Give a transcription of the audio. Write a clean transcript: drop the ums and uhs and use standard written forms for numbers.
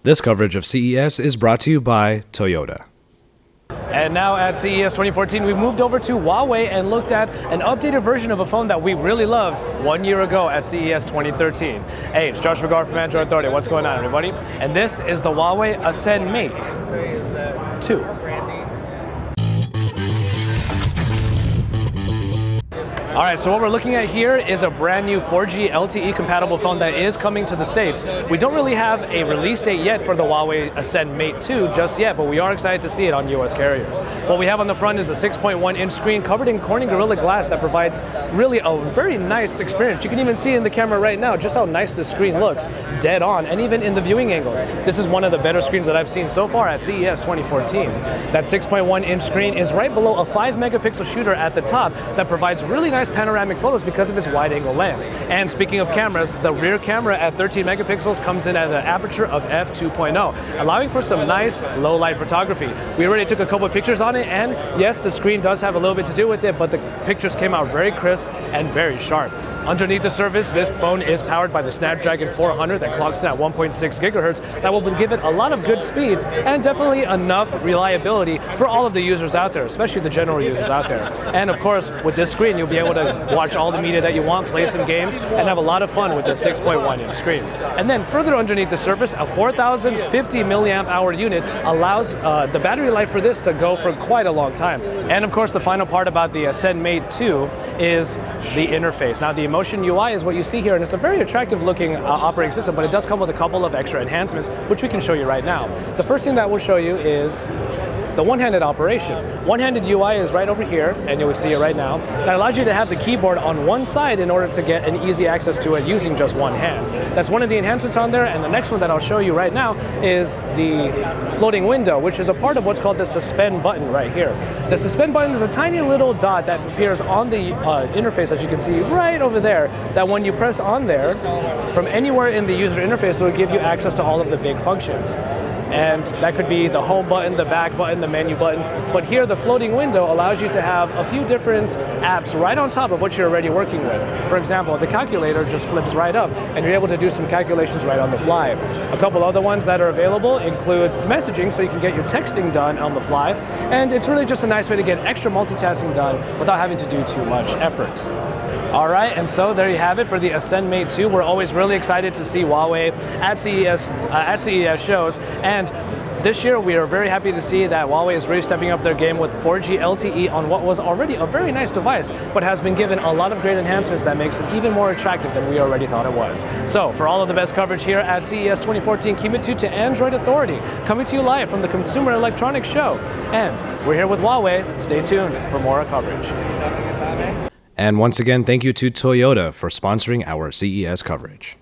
This coverage of CES is brought to you by Toyota. And now at CES 2014, we've moved over to Huawei and looked at an updated version of a phone that we really loved 1 year ago at CES 2013. Hey, it's Josh Vergara from Android Authority. What's going on, everybody? And this is the Huawei Ascend Mate 2. All right, so what we're looking at here is a brand new 4G LTE compatible phone that is coming to the States. We don't really have a release date yet for the Huawei Ascend Mate 2 just yet, but we are excited to see it on US carriers. What we have on the front is a 6.1-inch screen covered in Corning Gorilla Glass that provides really a very nice experience. You can even see in the camera right now just how nice this screen looks, dead on, and even in the viewing angles. This is one of the better screens that I've seen so far at CES 2014. That 6.1-inch screen is right below a 5-megapixel shooter at the top that provides really nice panoramic photos because of its wide-angle lens. And speaking of cameras, the rear camera at 13 megapixels comes in at an aperture of f2.0, allowing for some nice low-light photography. We already took a couple of pictures on it, and yes, the screen does have a little bit to do with it, but the pictures came out very crisp and very sharp. Underneath the surface, this phone is powered by the Snapdragon 400 that clocks in at 1.6 gigahertz. That will give it a lot of good speed and definitely enough reliability for all of the users out there, especially the general users out there. And of course, with this screen, you'll be able to watch all the media that you want, play some games, and have a lot of fun with the 6.1-inch screen. And then further underneath the surface, a 4050 milliamp hour unit allows the battery life for this to go for quite a long time. And of course, the final part about the Ascend Mate 2 is the interface. Now, the Emotion UI is what you see here, and it's a very attractive looking operating system, but it does come with a couple of extra enhancements, which we can show you right now. The first thing that we'll show you is the one-handed operation. One-handed UI is right over here, and you'll see it right now. That allows you to have the keyboard on one side in order to get an easy access to it using just one hand. That's one of the enhancements on there, and the next one that I'll show you right now is the floating window, which is a part of what's called the suspend button right here. The suspend button is a tiny little dot that appears on the interface, as you can see right over there, that when you press on there, from anywhere in the user interface, it will give you access to all of the big functions. And that could be the home button, the back button, the menu button. But here, the floating window allows you to have a few different apps right on top of what you're already working with. For example, the calculator just flips right up, and you're able to do some calculations right on the fly. A couple other ones that are available include messaging, so you can get your texting done on the fly. And it's really just a nice way to get extra multitasking done without having to do too much effort. All right, and so there you have it for the Ascend Mate 2. We're always really excited to see Huawei at CES shows, and this year we are very happy to see that Huawei is really stepping up their game with 4G LTE on what was already a very nice device, but has been given a lot of great enhancements that makes it even more attractive than we already thought it was. So for all of the best coverage here at CES 2014, keep it tuned to Android Authority, coming to you live from the Consumer Electronics Show. And we're here with Huawei. Stay tuned for more coverage. And once again, thank you to Toyota for sponsoring our CES coverage.